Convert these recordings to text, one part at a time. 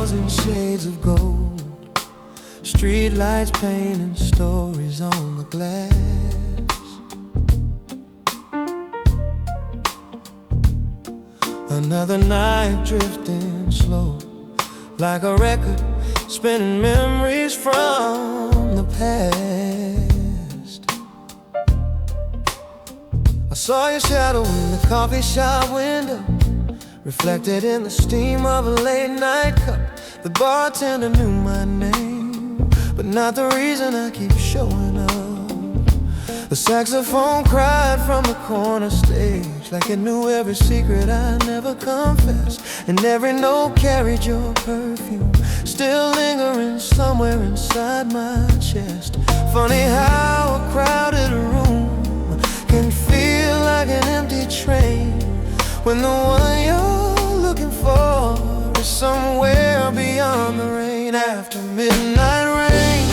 1,000 shades of gold, street lights painting stories on the glass. Another night drifting slow, like a record spinning memories from the past. I saw your shadow in the coffee shop window, reflected in the steam of a late night cup. The bartender knew my name, but not the reason I keep showing up. The saxophone cried from the corner stage, like it knew every secret I never confessed, and every note carried your perfume, still lingering somewhere inside my chest. Funny how a crowded room can feel like an empty train, when the one you're looking for is somewhere beyond the rain. After midnight rain,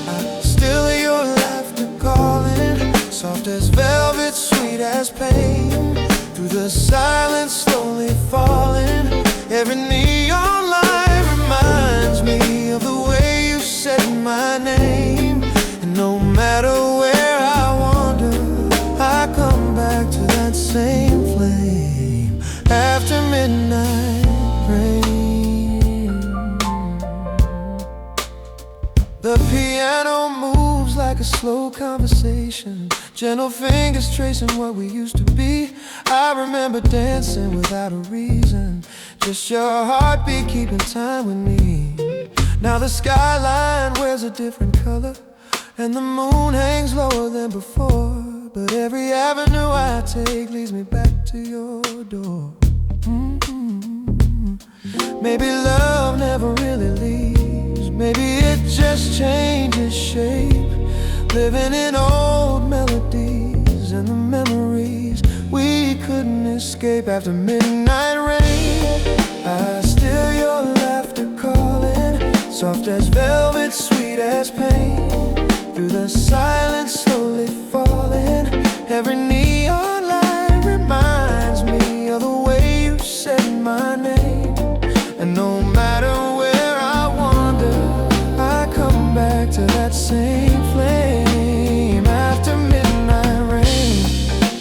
I still hear your laughter calling, soft as velvet, sweet as pain. Through the silence slowly falling, every neon light reminds me of the way you said my name. And no matter where I wander, I come back to that same flame. After midnight rain, the piano moves like a slow conversation, gentle fingers tracing what we used to be. I remember dancing without a reason, just your heartbeat keeping time with me. Now the skyline wears a different color, and the moon hangs lower than before, but every avenue I take leads me back to your door. Maybe love never really leaves, maybe it just changes shape, living in old melodies and the memories we couldn't escape. After midnight rain, I still your laughter calling, soft as velvet, sweet as pain. Through the silence slowly falling, every neon light reminds me of the way you said my name. And no matter where I wander, I come back to that same flame. After midnight rain,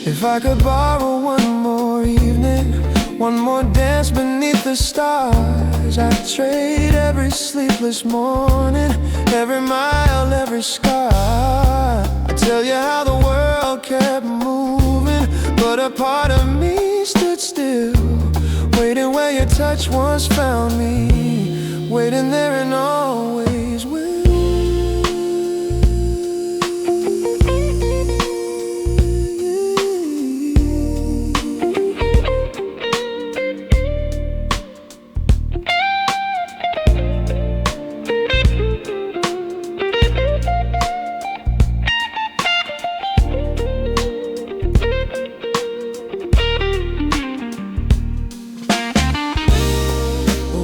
if I could borrow one more evening, one more dance beneath the stars, I'd trade every sleepless morning, every mile, every scar. I tell you how the world kept moving, but a part of me stood still, waiting where your touch once found me, waiting there and always will.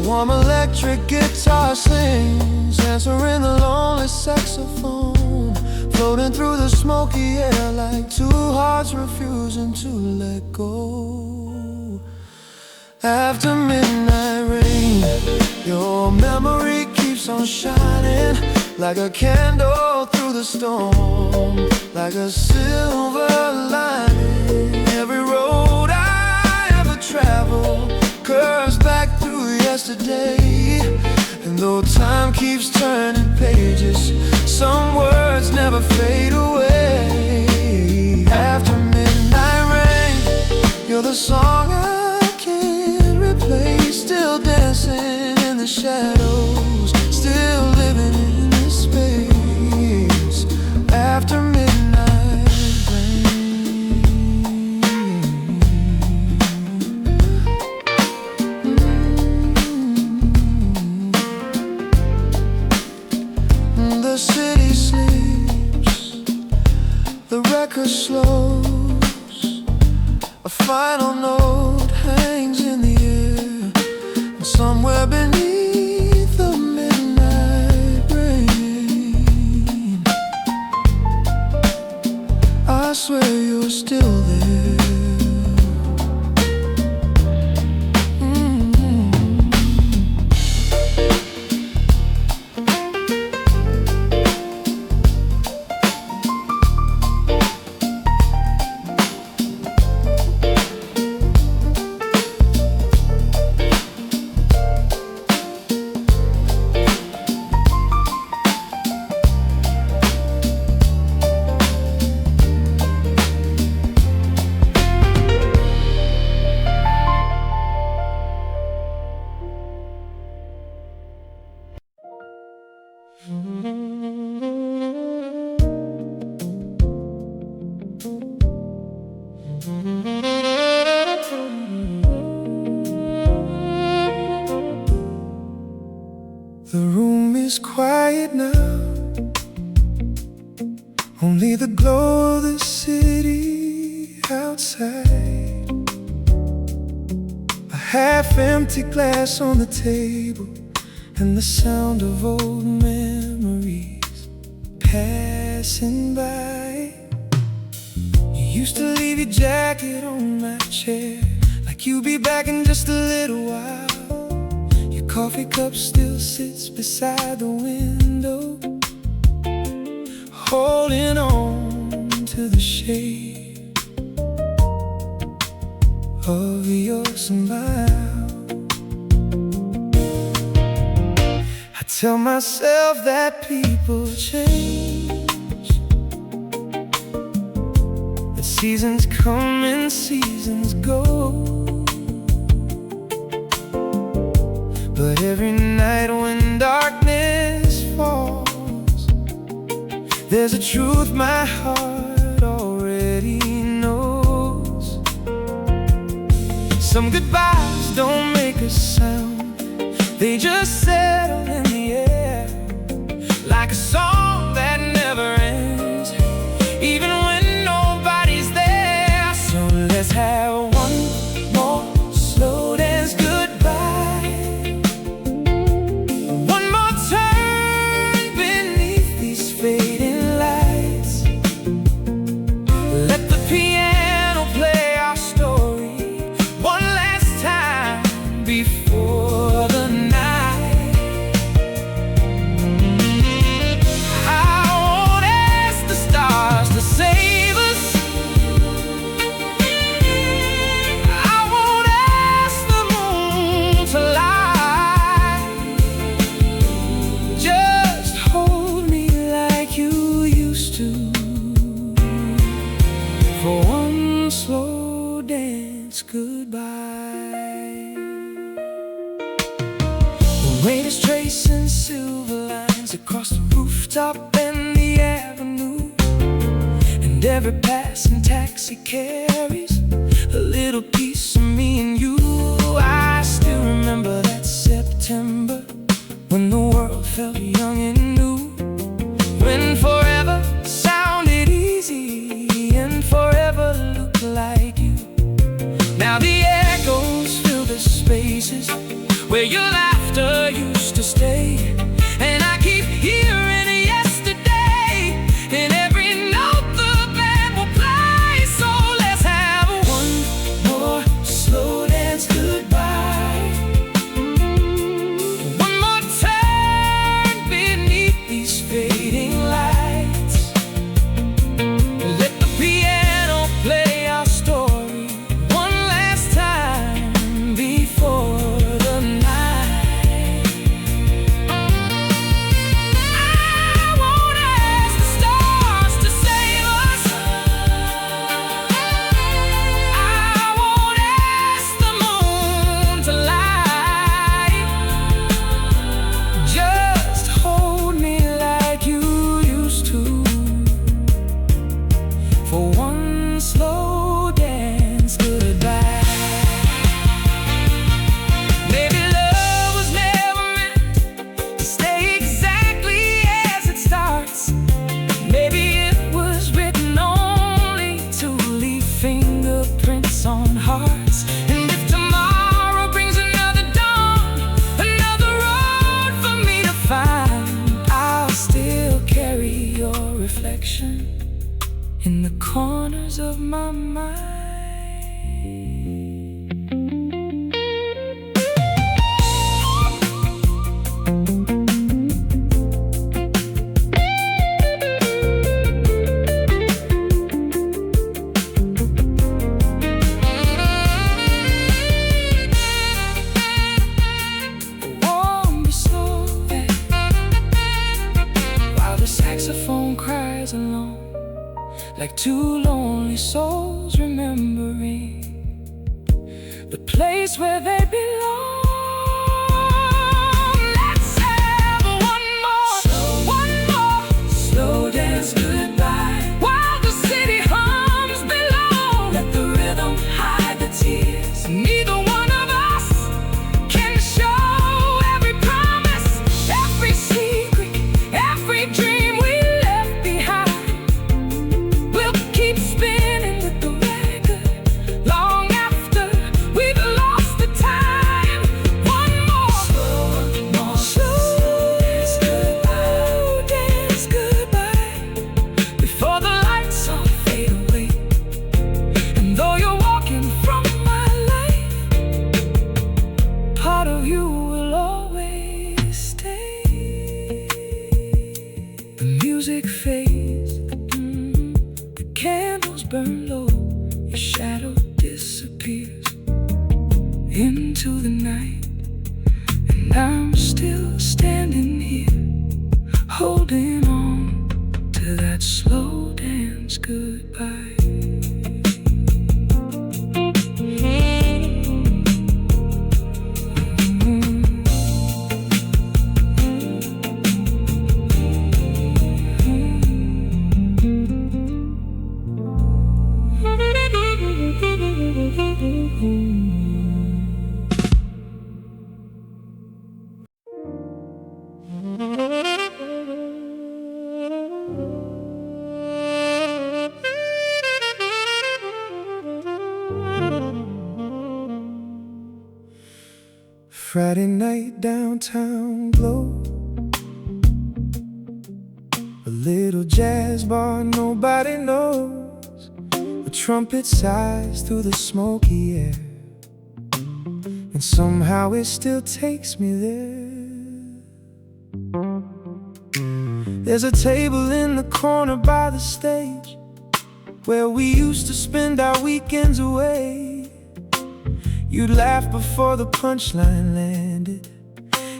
Warm electric guitar sings, answering the lonely saxophone, floating through the smoky air like two hearts refusing to let go. After midnight rain, your memory keeps on shining, like a candle through the storm, like a silver lining. Every road I ever traveled curves back through yesterday, and though time keeps turning pages, some words never fade away. After midnight rain, you're the song I can't replace, still dancing in the shadows, still living in this space. After midnight rain, the city sleeps, the record slows, a final note hangs in the air, and somewhere beneath the midnight rain, I swear you're still there. The room is quiet now, only the glow of the city outside. A half-empty glass on the table, and the sound of old memories passing by. You used to leave your jacket on my chair, like you'd be back in just a little while. Your coffee cup still sits beside the window, holding on to the shape of your smile. I tell myself that people change, that seasons come and seasons go, but every night when darkness falls, there's a truth my heart already knows. Some goodbyes don't make a sound, they just settle in the air, like a song that never ends, even when nobody's there. So let's have one more slow dance goodbye, one more turn beneath these fading lights. Let the piano play our story one last time before the night. I won't ask the stars to save us, I won't ask the moon to lie. Just hold me like you used to, for one slow dance goodbye. The rain is tracing silver lines across the rooftop and the avenue, and every passing taxi carries a little piece of me and you. I still remember that September when the world felt young and new, when forever sounded easy and forever looked like you. Now the echoes fill the spaces where your laughter used to stay, and I keep hearing yesterday in every note the band will play. So let's have one more slow dance goodbye, one more turn beneath these fading lights. Let the piano play our story one last time before the night. I won't ask the stars to save us, I won't ask the moon to lie. Just hold me like you used to, for one slow dance goodbye. Maybe love was never meant to stay exactly as it starts. Maybe it was written only to leave fingerprints on hearts. And if tomorrow brings another dawn, another road for me to find, I'll still carry your reflection in the corners of my mind. Won't be slow while the saxophone cries alone, like two lonely souls remembering the place where they belong. Let's have one more slow dance goodbye, while the city hums below. Let the rhythm hide the tears. Neither one of us can show every promise, music fades, the candles burn low, your shadow disappears into the night, and I'm still standing here, holding on to that slow dance goodbye. Friday night downtown glow, a little jazz bar nobody knows, a trumpet sighs through the smoky air, and somehow it still takes me there. There's a table in the corner by the stage, where we used to spend our weekends away. You'd laugh before the punchline landed,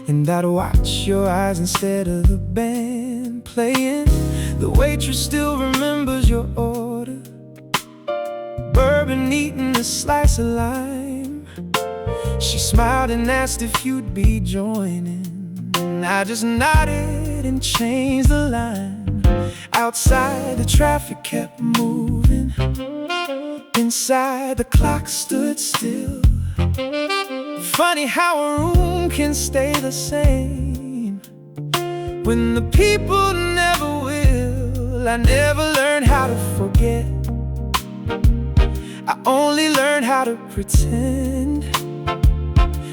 and I'd watch your eyes instead of the band playing. The waitress still remembers your order, bourbon eating a slice of lime. She smiled and asked if you'd be joining, and I just nodded and changed the line. Outside the traffic kept moving, inside the clock stood still. Funny how a room can stay the same when the people never will. I never learned how to forget, I only learned how to pretend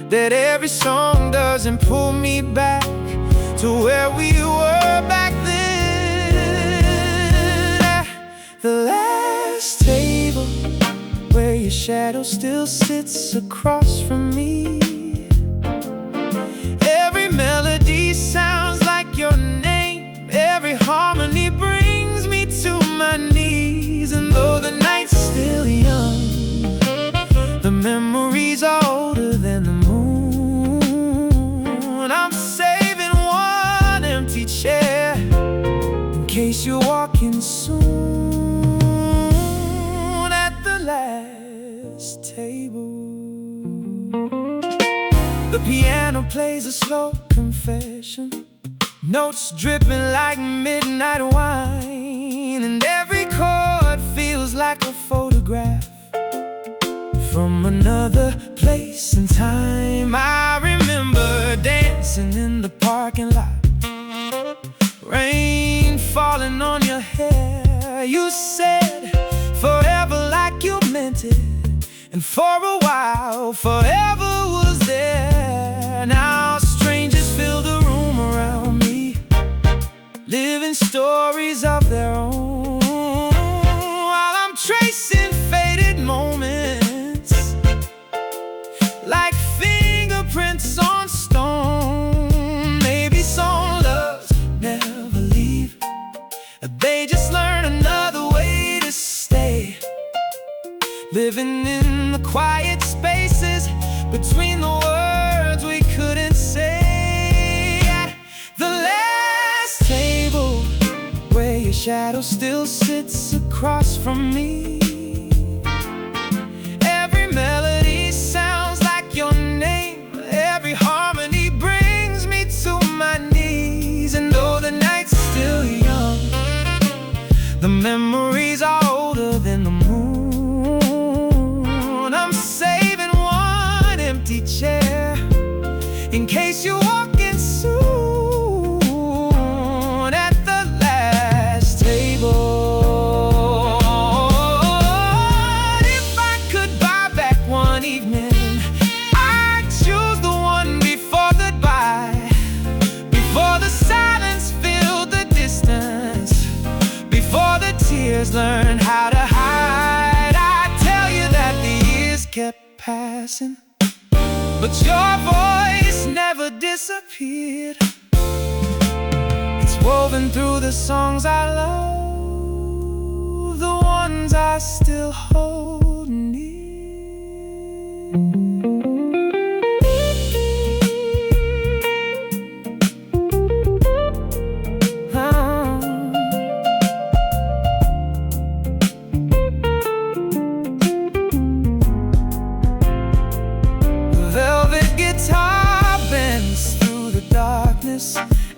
that every song doesn't pull me back to where we were back then. At the last table, where your shadow still sits across from me, every melody sounds like your name, every harmony brings me to my knees. And though the night's still young, the memories are older than the moon. I'm saving one empty chair in case you're walking soon. Table, the piano plays a slow confession, notes dripping like midnight wine, and every chord feels like a photograph from another place and time. I remember dancing in the parking lot, rain falling on your hair. You said forever like you meant it, and for a while, forever was there. Now strangers fill the room around me, living stories of their own, while I'm tracing faded moments like fingerprints on stone. Maybe some loves never leave, they just learn another way to stay, living in the quiet spaces between the words we couldn't say. At the last table, where your shadow still sits across from me, every melody sounds like your name, every harmony brings me to my knees. And though the night's still young, the memories are older than the moon. I'm saving one empty chair in case you're walking soon. At the last table, if I could buy back one evening, I'd choose the one before goodbye, before the silence filled the distance, before the tears learned how to hide. I tell you that the years kept passing, but your voice never disappeared. It's what woven through the songs I love, the ones I still hold near.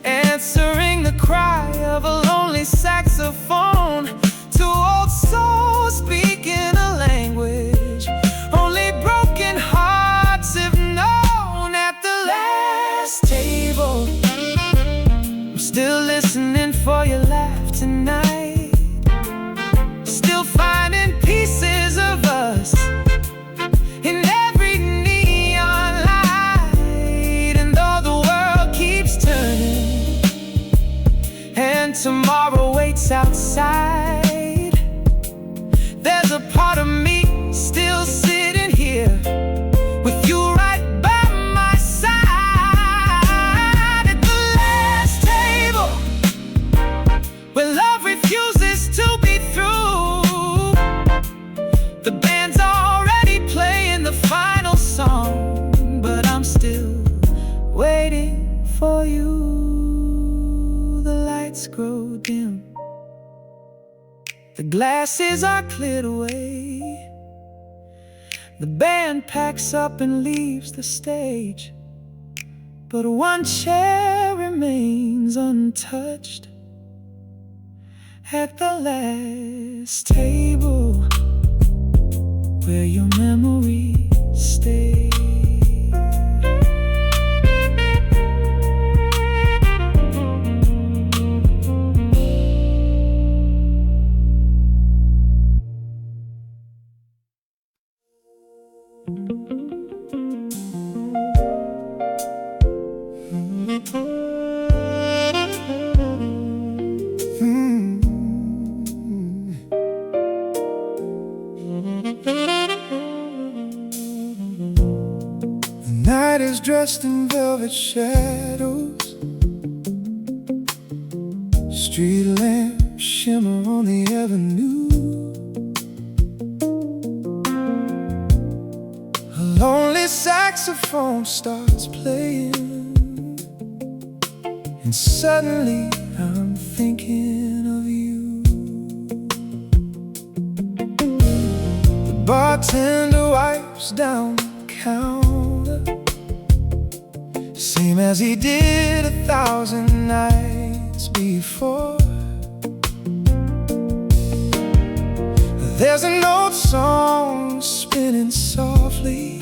Answering the cry of a lonely saxophone to old souls speaking a language only broken hearts have known. At the last table, I'm still listening for your laugh tonight, still finding pieces of us in every neon light. And though the world keeps turning and tomorrow waits outside, there's a part of me still sitting here with you right by my side. At the last table, where love refuses to be through, the band's already playing the final song, but I'm still waiting for you. Grow dim, the glasses are cleared away, the band packs up and leaves the stage, but one chair remains untouched at the last table where your memory stays. The night is dressed in velvet shadows, street lamps shimmer on the avenue. A lonely saxophone starts playing, and suddenly I'm thinking of you. The bartender wipes down the counter, same as he did 1,000 nights before. There's an old song spinning softly,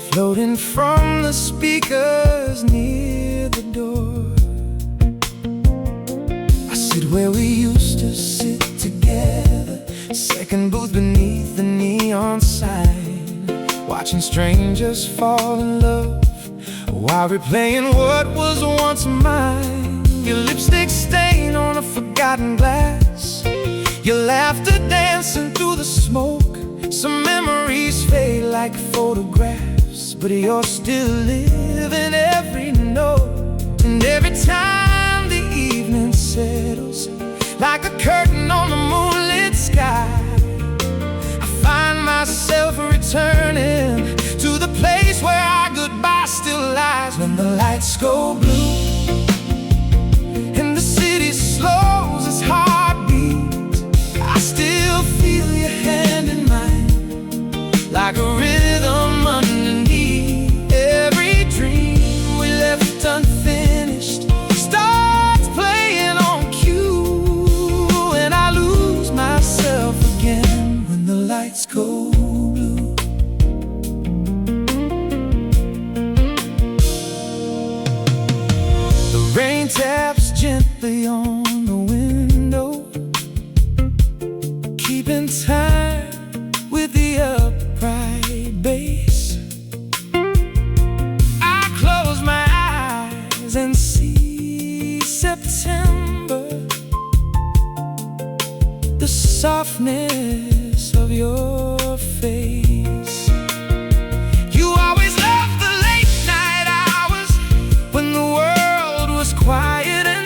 floating from the speakers near the door. I sit where we used to sit together, second booth beneath the neon sign, watching strangers fall in love while replaying what was once mine. Your lipstick stain on a forgotten glass, your laughter dancing through the smoke. Some memories fade like photographs, but you're still living every note. And every time the evening settles like a curtain on the moonlit sky, I find myself returning to the place where our goodbye still lies. When the lights go blue and the city slows its heartbeat, I still feel your hand in mine, like a rhythm underneath. Every dream we left unfinished starts playing on cue, and I lose myself again when the lights go blue. The rain taps gently on the window, keeping time with the upright bass. I close my eyes and see September, the softness of your face. You always loved the late night hours when the world was quiet and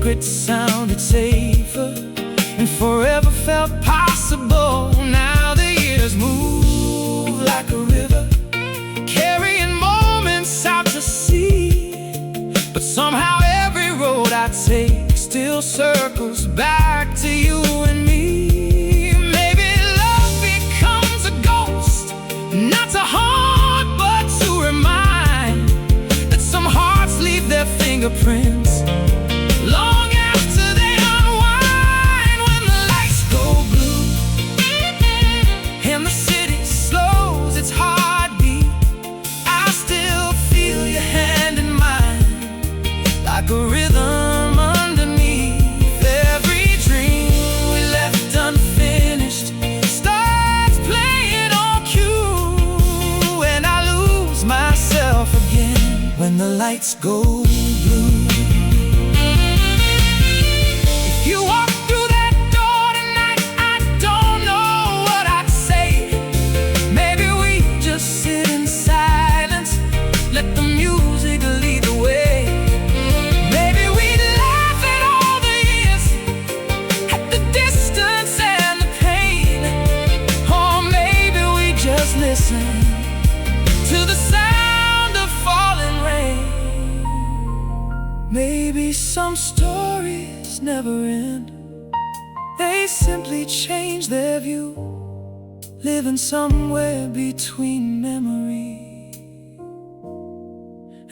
secret sounded safer and forever felt possible. Now the years move like a river, carrying moments out to sea. But somehow every road I take still circles back to you and me. Maybe love becomes a ghost, not to haunt but to remind that some hearts leave their fingerprints long after they unwind. When the lights go blue and the city slows its heartbeat, I still feel your hand in mine like a rhythm underneath. Every dream we left unfinished starts playing on cue, and I lose myself again when the lights go blue. If you walk through that door tonight, I don't know what I'd say. Maybe we just sit in silence, let the music lead the way. Maybe we'd laugh at all the years, at the distance and the pain. Or maybe we just listen to the sound of falling rain. Maybe some stories never end, they simply change their view, living somewhere between memory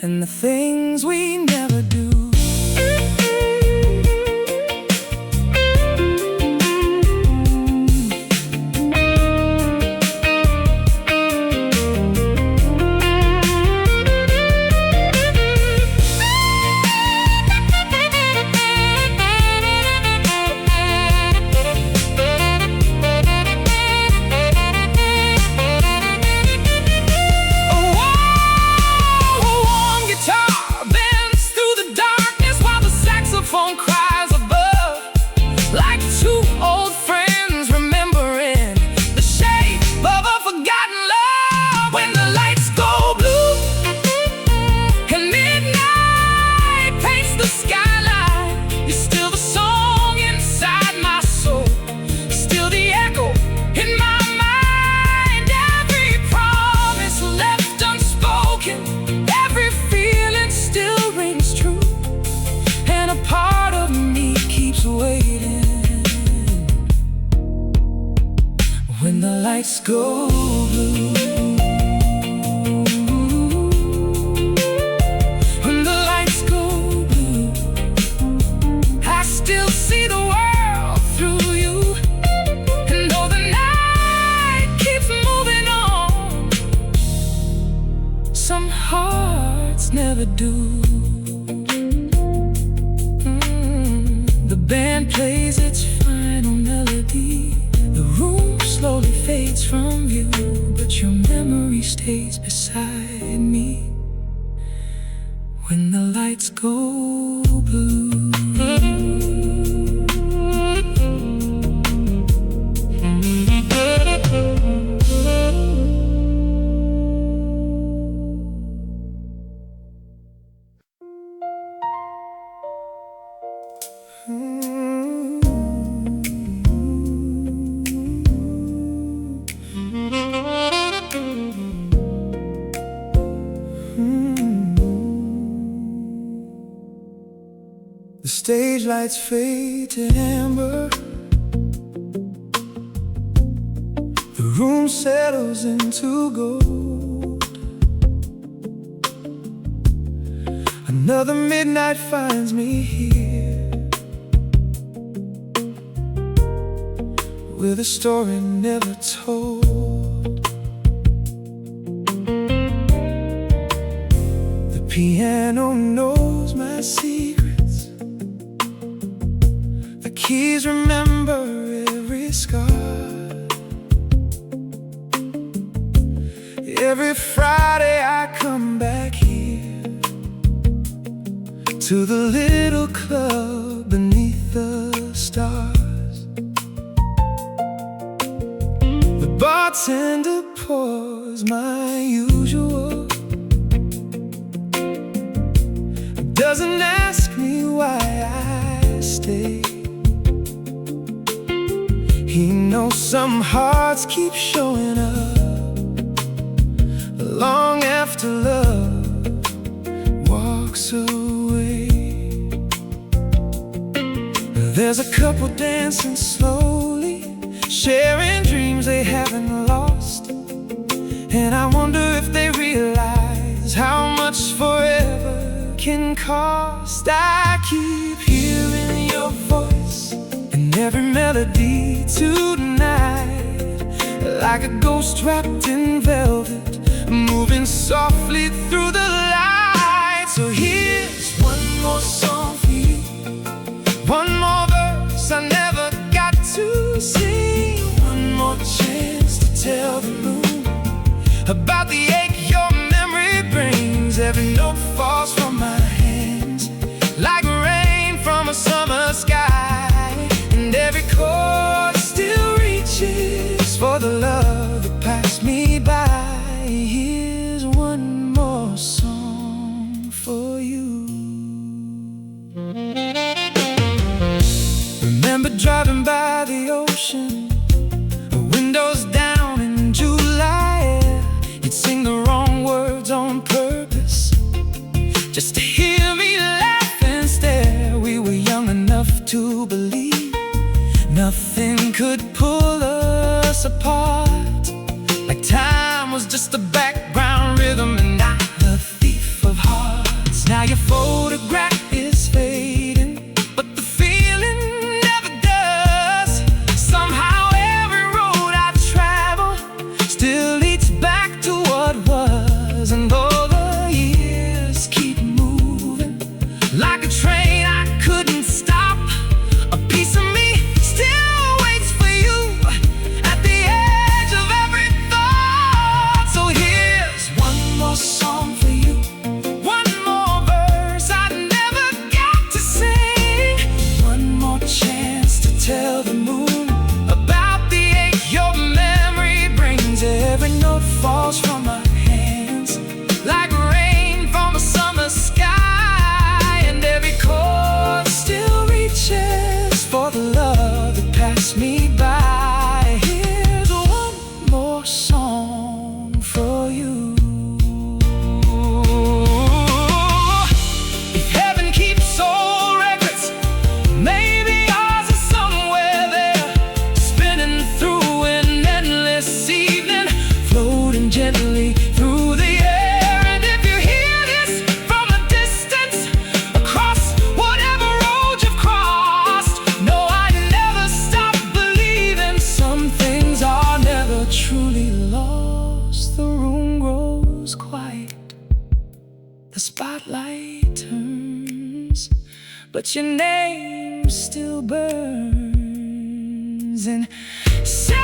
and the things we never do. Cries above, like two old friends remembering the shape of a forgotten love. When the lights go blue and midnight paints the skyline, you're still the song inside my soul, still the echo in my mind. Every promise left unspoken, every feeling still rings true, and a part of me keeps waiting. When the lights go blue, when the lights go blue, I still see the world through you. And though the night keeps moving on, some hearts never do. The band plays its final melody, the room slowly fades from view, but your memory stays beside me when the lights go blue. The stage lights fade to amber, the room settles into gold. Another midnight finds me here, with a story never told. The piano knows my secrets, the keys remember every scar. Every Friday I come back here to the little club beneath the stars. The bartender pours my usual, doesn't ask me why I stay. He knows some hearts keep showing up long after love walks away. There's a couple dancing slowly, sharing dreams they haven't lost. And I wonder if they realize how much forever can cost. I keep hearing your voice in every melody tonight, like a ghost wrapped in velvet, moving softly through the light. So here's one more song for you, one more verse I never got to sing, one more chance to tell the moon about the ache your memory brings. Every note falls from my hands like rain from a summer sky, and every chord still reaches for the love that passed me by. Here's one more song for you. Remember driving by the ocean, windows down in July. You'd sing the wrong words on purpose just to hear me laugh and stare. We were young enough to believe nothing could pull us apart, like time was just a background rhythm and not the thief of hearts. Now your photograph is fading, but the feeling never does. Somehow every road I travel still leads back to what was. And though the years keep moving like a train I couldn't stop, a piece of me still waits for you at the edge of every thought. So here's one more song for you, one more verse I never got to sing, one more chance to tell the moon about the ache your memory brings. Every note falls from my hands like rain from a summer sky, and every chord still reaches for the love that passed me by. Here's one more song for you. If heaven keeps old records, maybe ours is somewhere there, spinning through an endless evening, floating gently through the air. And if you hear this from a distance, across whatever road you've crossed, know I never stop believing some things are never truly lost. The room grows quiet, the spotlight turns, but your name still burns inside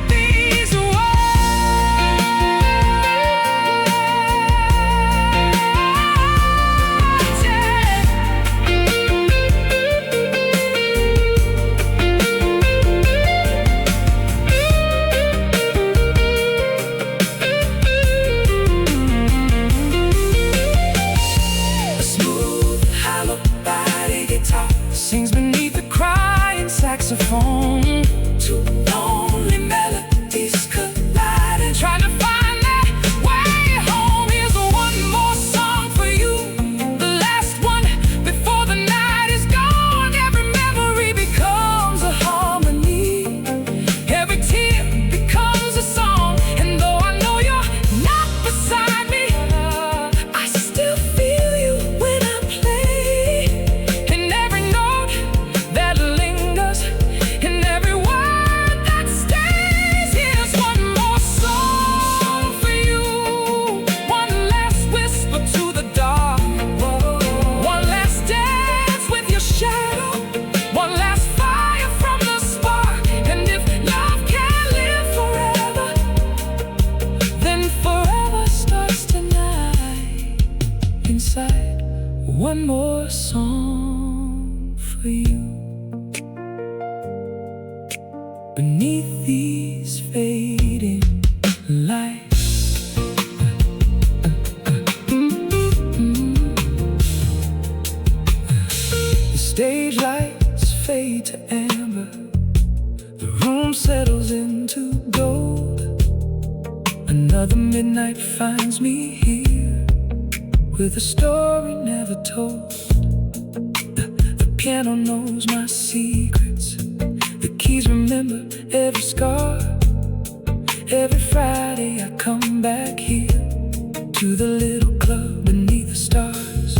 these words. A smooth, hollow body guitar sings beneath the crying saxophone. Two lonely melodies colliding, trying to find that way home. Here's one more song for you, the last one before the night is gone. Every memory becomes a harmony, every tear becomes a song. And though I know you're not beside me, I still feel you when I play. And every note that lingers, and every word that stays. Here's one more song for you, one last whisper to the dark, one last dance with your shadow, one last fire from the spark. And if love can live forever, then forever starts tonight. Inside, one more song for you. Beneath these fading lights, the stage fade to amber, the room settles into gold. Another midnight finds me here, with a story never told. The piano knows my secrets, the keys remember every scar. Every Friday I come back here, to the little club beneath the stars.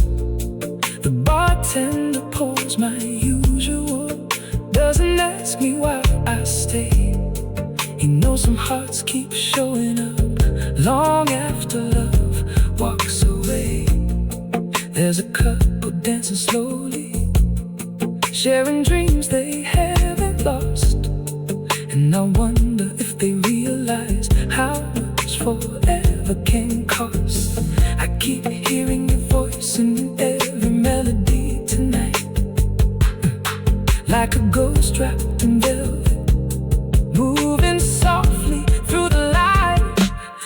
The bartender pours my usual, doesn't ask me why I stay. He knows some hearts keep showing up long after love walks away. There's a couple dancing slowly, sharing dreams they haven't lost. And I wonder if they realize how much forever can cost. I keep hearing your voice in every melody tonight, like a ghost wrapped in velvet, moving softly through the light.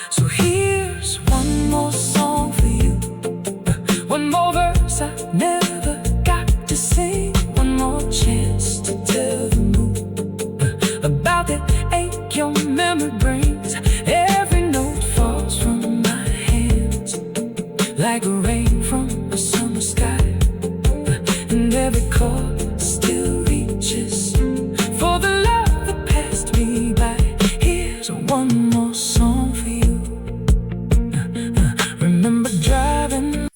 So here's one more song for you, one more verse I never got to sing, one more chance to tell the moon about that ache your memory brings. Every note falls from my hands like rain from a summer sky, and every chord still reaches for the love that passed me by. Here's one more song for you. Remember driving